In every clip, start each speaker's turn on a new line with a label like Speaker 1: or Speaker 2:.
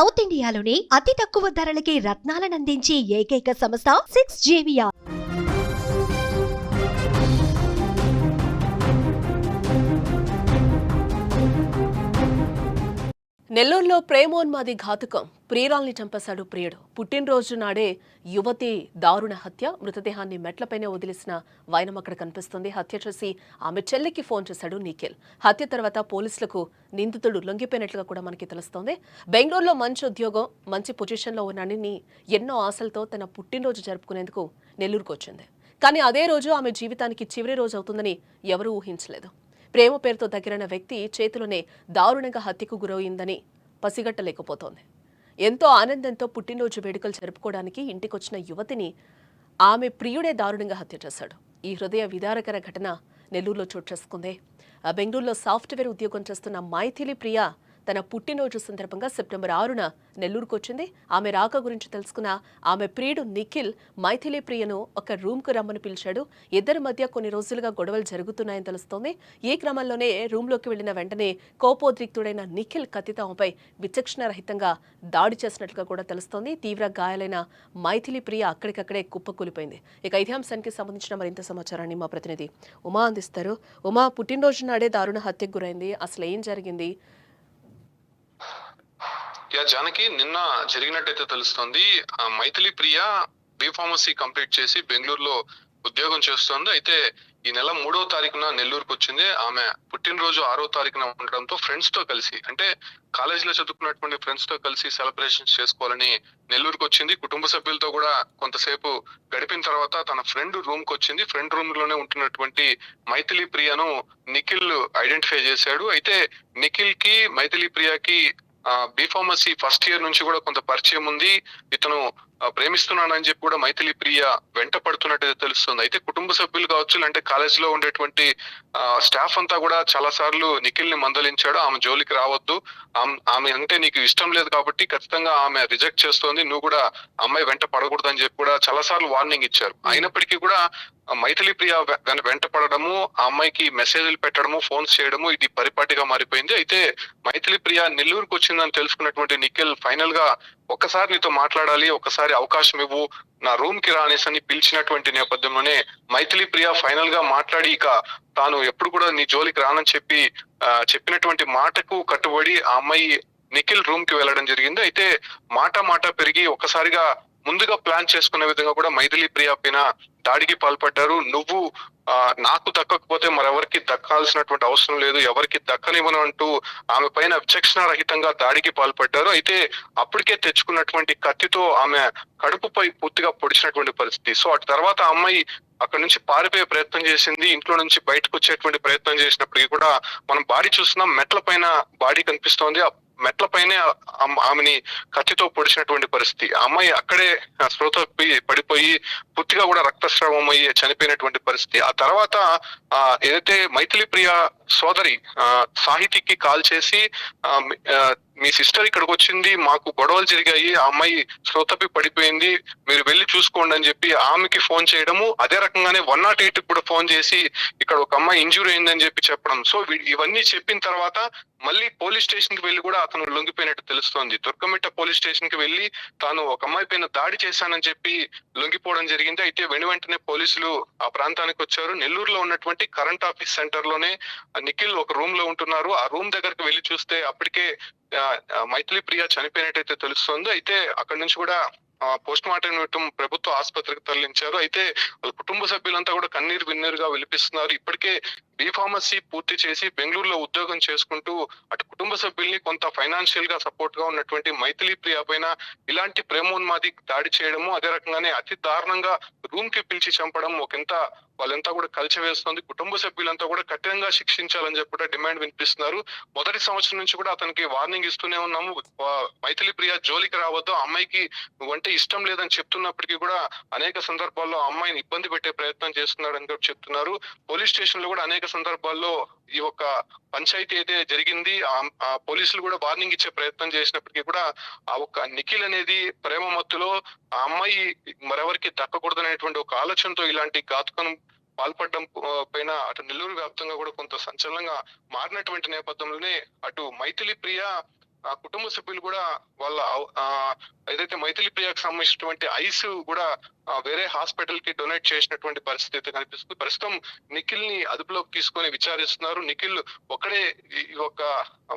Speaker 1: South ఇండియాలోని అతి తక్కువ ధరలకి రత్నాలనందించే ఏకైక సంస్థ 6JVR.
Speaker 2: నెల్లూరులో ప్రేమోన్మాది ఘాతుకం. ప్రియురాల్ని చంపేశాడు ప్రియుడు. పుట్టినరోజు నాడే యువతి దారుణ హత్య. మృతదేహాన్ని మెట్లపైనే వదిలేసిన వైనం అక్కడ కనిపిస్తుంది. హత్య చేసి ఆమె చెల్లికి ఫోన్ చేశాడు నిఖిల్. హత్య తర్వాత పోలీసులకు నిందితుడు లొంగిపోయినట్లుగా కూడా మనకి తెలుస్తోంది. బెంగళూరులో మంచి ఉద్యోగం, మంచి పొజిషన్లో ఉన్నానని ఎన్నో ఆశలతో తన పుట్టినరోజు జరుపుకునేందుకు నెల్లూరుకు వచ్చింది. కానీ అదే రోజు ఆమె జీవితానికి చివరి రోజు అవుతుందని ఎవరూ ఊహించలేదు. ప్రేమ పేరుతో దగ్గరైన వ్యక్తి చేతిలోనే దారుణంగా హత్యకు గురయిందని పసిగట్టలేకపోతోంది. ఎంతో ఆనందంతో పుట్టినరోజు వేడుకలు జరుపుకోవడానికి ఇంటికొచ్చిన యువతిని ఆమె ప్రియుడే దారుణంగా హత్య చేశాడు. ఈ హృదయ విదారకర ఘటన నెల్లూరులో చోటు చేసుకుంది. బెంగళూరులో సాఫ్ట్వేర్ ఉద్యోగం చేస్తున్న మైథిలి ప్రియ తన పుట్టినరోజు సందర్భంగా సెప్టెంబర్ 6న నెల్లూరుకు వచ్చింది. ఆమె రాక గురించి తెలుసుకున్న ఆమె ప్రియుడు నిఖిల్ మైథిలి ప్రియను ఒక రూమ్కు రమ్మని పిలిచాడు. ఇద్దరి మధ్య కొన్ని రోజులుగా గొడవలు జరుగుతున్నాయని తెలుస్తోంది. ఈ క్రమంలోనే రూమ్లోకి వెళ్లిన వెంటనే కోపోద్రిక్తుడైన నిఖిల్ కత్తితో ఆమెపై విచక్షణ రహితంగా దాడి చేసినట్లుగా కూడా తెలుస్తోంది. తీవ్ర గాయాలైన మైథిలి ప్రియ అక్కడికక్కడే కుప్పకూలిపోయింది. ఇక ఇదే అంశానికి సంబంధించిన మరింత సమాచారాన్ని మా ప్రతినిధి ఉమా అందిస్తారు. ఉమా, పుట్టినరోజు నాడే దారుణ హత్యకు గురైంది. అసలు ఏం జరిగింది?
Speaker 3: జానకి, నిన్న జరిగినట్టయితే తెలుస్తోంది. మైథిలి ప్రియ బి.ఫార్మసీ కంప్లీట్ చేసి బెంగళూరులో ఉద్యోగం చేస్తోంది. అయితే ఈ నెల 3వ తారీఖున నెల్లూరుకు వచ్చింది. ఆమె పుట్టినరోజు 6వ తారీఖున ఉండడంతో ఫ్రెండ్స్ తో కలిసి, అంటే కాలేజీలో చదువుకున్నటువంటి ఫ్రెండ్స్ తో కలిసి సెలబ్రేషన్స్ చేసుకోవాలని నెల్లూరుకు వచ్చింది. కుటుంబ సభ్యులతో కూడా కొంతసేపు గడిపిన తర్వాత తన ఫ్రెండ్ రూమ్ కు వచ్చింది. ఫ్రెండ్ రూమ్ లోనే ఉంటున్నటువంటి మైథిలి ప్రియను నిఖిల్ ఐడెంటిఫై చేశాడు. అయితే నిఖిల్ కి మైథిలి ప్రియకి బి.ఫార్మసీ ఫస్ట్ ఇయర్ నుంచి కూడా కొంత పరిచయం ఉంది. ఇతను ప్రేమిస్తున్నానని చెప్పి కూడా మైథిలి ప్రియ వెంట పడుతున్నట్టు తెలుస్తుంది. అయితే కుటుంబ సభ్యులు కావచ్చు, అంటే కాలేజీలో ఉండేటువంటి స్టాఫ్ అంతా కూడా చాలా సార్లు నిఖిల్ ని మందలించాడు. ఆమె జోలికి రావద్దు, ఆమె అంటే నీకు ఇష్టం లేదు కాబట్టి ఖచ్చితంగా ఆమె రిజెక్ట్ చేస్తోంది, నువ్వు కూడా అమ్మాయి వెంట పడకూడదు అని చెప్పి కూడా చాలా సార్లు వార్నింగ్ ఇచ్చారు. అయినప్పటికీ కూడా మైథిలి ప్రియ వెంట పడడము, ఆ అమ్మాయికి మెసేజ్లు పెట్టడము, ఫోన్స్ చేయడము ఇది పరిపాటిగా మారిపోయింది. అయితే మైథిలి ప్రియ నెల్లూరుకు వచ్చిందని తెలుసుకున్నటువంటి నిఖిల్ ఫైనల్ గా ఒక్కసారి నీతో మాట్లాడాలి, ఒక్కసారి అవకాశం ఇవ్వు, నా రూమ్ కి రా అనేసి పిలిచినటువంటి నేపథ్యంలోనే మైథిలి ప్రియ ఫైనల్ గా మాట్లాడి ఇక తాను ఎప్పుడు కూడా నీ జోలికి రానని చెప్పినటువంటి మాటకు కట్టుబడి ఆ అమ్మాయి నిఖిల్ రూమ్ కి వెళ్ళడం జరిగింది. అయితే మాట పెరిగి ఒక్కసారిగా ముందుగా ప్లాన్ చేసుకునే విధంగా కూడా మైథిలి ప్రియ పైన దాడికి పాల్పడ్డారు. నువ్వు నాకు దక్కకపోతే మరెవరికి దక్కాల్సినటువంటి అవసరం లేదు, ఎవరికి దక్కనివ్వను అంటూ ఆమె పైన విచక్షణ రహితంగా దాడికి పాల్పడ్డారు. అయితే అప్పటికే తెచ్చుకున్నటువంటి కత్తితో ఆమె కడుపుపై పూర్తిగా పొడిచినటువంటి పరిస్థితి. సో అటు తర్వాత ఆ అమ్మాయి అక్కడ నుంచి పారిపోయే ప్రయత్నం చేసింది. ఇంట్లో నుంచి బయటకు వచ్చేటువంటి ప్రయత్నం చేసినప్పటికీ కూడా మనం బాడీ చూస్తున్నాం, మెట్ల పైన బాడీ కనిపిస్తోంది. మెట్ల పైనే ఆమెని కత్తితో పొడిచినటువంటి పరిస్థితి. ఆ అమ్మాయి అక్కడే స్పృహ పడిపోయి పూర్తిగా కూడా రక్తస్రావం అయ్యి చనిపోయినటువంటి పరిస్థితి. ఆ తర్వాత ఏదైతే మైథిలి ప్రియ సోదరి సాహితికి కాల్ చేసి మీ సిస్టర్ ఇక్కడికి వచ్చింది, మాకు గొడవలు జరిగాయి, ఆ అమ్మాయి శ్రోతపి పడిపోయింది, మీరు వెళ్ళి చూసుకోండి అని చెప్పి ఆమెకి ఫోన్ చేయడము, అదే రకంగానే 108 కూడా ఫోన్ చేసి ఇక్కడ ఒక అమ్మాయి ఇంజూరీ అయిందని చెప్పి చెప్పడం. సో ఇవన్నీ చెప్పిన తర్వాత మళ్ళీ పోలీస్ స్టేషన్ కి వెళ్ళి కూడా అతను లొంగిపోయినట్టు తెలుస్తోంది. దుర్గమిట్ట పోలీస్ స్టేషన్ కి వెళ్ళి తాను ఒక అమ్మాయి పైన దాడి చేశానని చెప్పి లొంగిపోవడం జరిగింది. అయితే వెంటనే పోలీసులు ఆ ప్రాంతానికి వచ్చారు. నెల్లూరులో ఉన్నటువంటి కరెంట్ ఆఫీస్ సెంటర్ లోనే నిఖిల్ ఒక రూమ్ లో ఉంటున్నారు. ఆ రూమ్ దగ్గరకు వెళ్ళి చూస్తే అప్పటికే మైథిలి ప్రియ చనిపోయినట్టయితే తెలుస్తుంది. అయితే అక్కడి నుంచి కూడా పోస్ట్ మార్టం నిమిత్తం ప్రభుత్వ ఆసుపత్రికి తరలించారు. అయితే వాళ్ళ కుటుంబ సభ్యులంతా కూడా కన్నీరు విన్నీరుగా విలిపిస్తున్నారు. ఇప్పటికే బి.ఫార్మసీ పూర్తి చేసి బెంగళూరులో ఉద్యోగం చేసుకుంటూ అటు కుటుంబ సభ్యుల్ని కొంత ఫైనాన్షియల్ గా సపోర్ట్ గా ఉన్నటువంటి మైథిలి ప్రియ పైన ఇలాంటి ప్రేమోన్మాది దాడి చేయడము, అదే రకంగానే అతి దారుణంగా రూమ్ కి పిలిచి చంపడం ఒకంత వాళ్ళంతా కూడా కలిసివేస్తుంది. కుటుంబ సభ్యులంతా కూడా కఠినంగా శిక్షించాలని చెప్పి కూడా డిమాండ్ వినిపిస్తున్నారు. మొదటి సంవత్సరం నుంచి కూడా అతనికి వార్నింగ్ ఇస్తూనే ఉన్నాము, మైథిలి ప్రియ జోలికి రావద్దు, అమ్మాయికి నువ్వంటే ఇష్టం లేదని చెప్తున్నప్పటికీ కూడా అనేక సందర్భాల్లో అమ్మాయిని ఇబ్బంది పెట్టే ప్రయత్నం చేస్తున్నాడని కూడా చెప్తున్నారు. పోలీస్ స్టేషన్ లో కూడా అనేక సందర్భాల్లో ఈ ఒక పంచాయతీ అయితే జరిగింది. ఆ పోలీసులు కూడా వార్నింగ్ ఇచ్చే ప్రయత్నం చేసినప్పటికీ కూడా ఆ ఒక్క నిఖిల్ అనేది ప్రేమ మత్తులో ఆ అమ్మాయి మరెవరికి దక్కకూడదనేటువంటి ఒక ఆలోచనతో ఇలాంటి ఘాతుకం పాల్పడడం పైన అటు నెల్లూరు వ్యాప్తంగా కూడా కొంత సంచలనంగా మారినటువంటి నేపథ్యంలోనే అటు మైథిలి ప్రియ ఆ కుటుంబ సభ్యులు కూడా వాళ్ళ ఏదైతే మైథిలి ప్రియకు సంబంధించినటువంటి ఐస్ కూడా వేరే హాస్పిటల్ కి డొనేట్ చేసినటువంటి పరిస్థితి అయితే కనిపిస్తుంది. ప్రస్తుతం నిఖిల్ ని అదుపులోకి తీసుకొని విచారిస్తున్నారు. నిఖిల్ ఒక్కడే ఈ యొక్క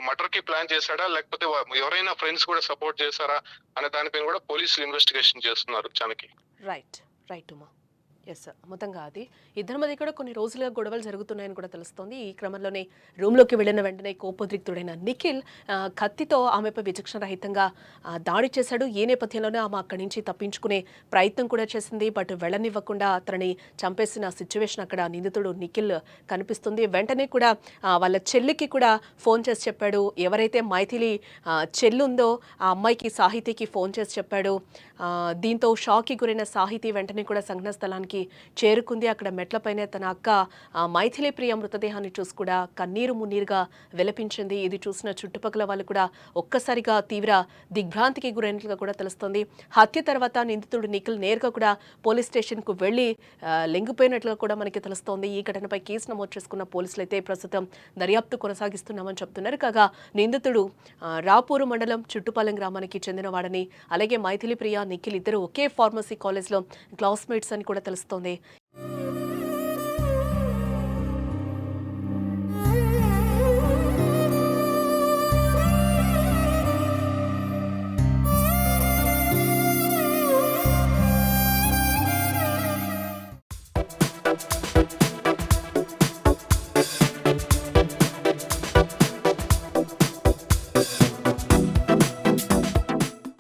Speaker 3: మర్డర్ కి ప్లాన్ చేశాడా, లేకపోతే ఎవరైనా ఫ్రెండ్స్ కూడా సపోర్ట్ చేశారా అనే దానిపైన కూడా పోలీసులు ఇన్వెస్టిగేషన్ చేస్తున్నారు. చానకి
Speaker 2: రైట్ ఉమా. ఎస్, మొత్తంగా అది ఇద్దరి మధ్య కూడా కొన్ని రోజులుగా గొడవలు జరుగుతున్నాయని కూడా తెలుస్తోంది. ఈ క్రమంలోనే రూమ్లోకి వెళ్ళిన వెంటనే కోపోద్రిక్తుడైన నిఖిల్ కత్తితో ఆమెపై విచక్షణరహితంగా దాడి చేశాడు. ఈ నేపథ్యంలోనే ఆమె అక్కడి నుంచి తప్పించుకునే ప్రయత్నం కూడా చేసింది. బట్ వెళ్ళనివ్వకుండా అతనిని చంపేసిన సిచ్యువేషన్ అక్కడ నిందితుడు నిఖిల్ కనిపిస్తుంది. వెంటనే కూడా వాళ్ళ చెల్లికి కూడా ఫోన్ చేసి చెప్పాడు. ఎవరైతే మైథిలి చెల్లుందో ఆ అమ్మాయికి సాహితీకి ఫోన్ చేసి చెప్పాడు. దీంతో షాక్కి గురైన సాహితీ వెంటనే కూడా సంఘటన స్థలానికి చేరుకుంది. అక్కడ మెట్లపైనే తన అక్క మైథిలి ప్రియ మృతదేహాన్ని చూసి కూడా కన్నీరు మున్నీరుగా విలపించింది. ఇది చూసిన చుట్టుపక్కల వాళ్ళు కూడా ఒక్కసారిగా తీవ్ర దిగ్భ్రాంతికి గురైనట్లుగా కూడా తెలుస్తోంది. హత్య తర్వాత నిందితుడు నిఖిల్ నేరుగా కూడా పోలీస్ స్టేషన్కు వెళ్లి లొంగిపోయినట్లుగా కూడా మనకి తెలుస్తోంది. ఈ ఘటనపై కేసు నమోదు చేసుకున్న పోలీసులు అయితే ప్రస్తుతం దర్యాప్తు కొనసాగిస్తున్నామని చెప్తున్నారు. కాగా నిందితుడు రాపూరు మండలం చుట్టుపాలెం గ్రామానికి చెందినవాడని, అలాగే మైథిలి ప్రియ నిఖిల్ ఇద్దరు ఒకే ఫార్మసీ కాలేజ్లో క్లాస్మేట్స్ అని కూడా తెలుస్తోంది.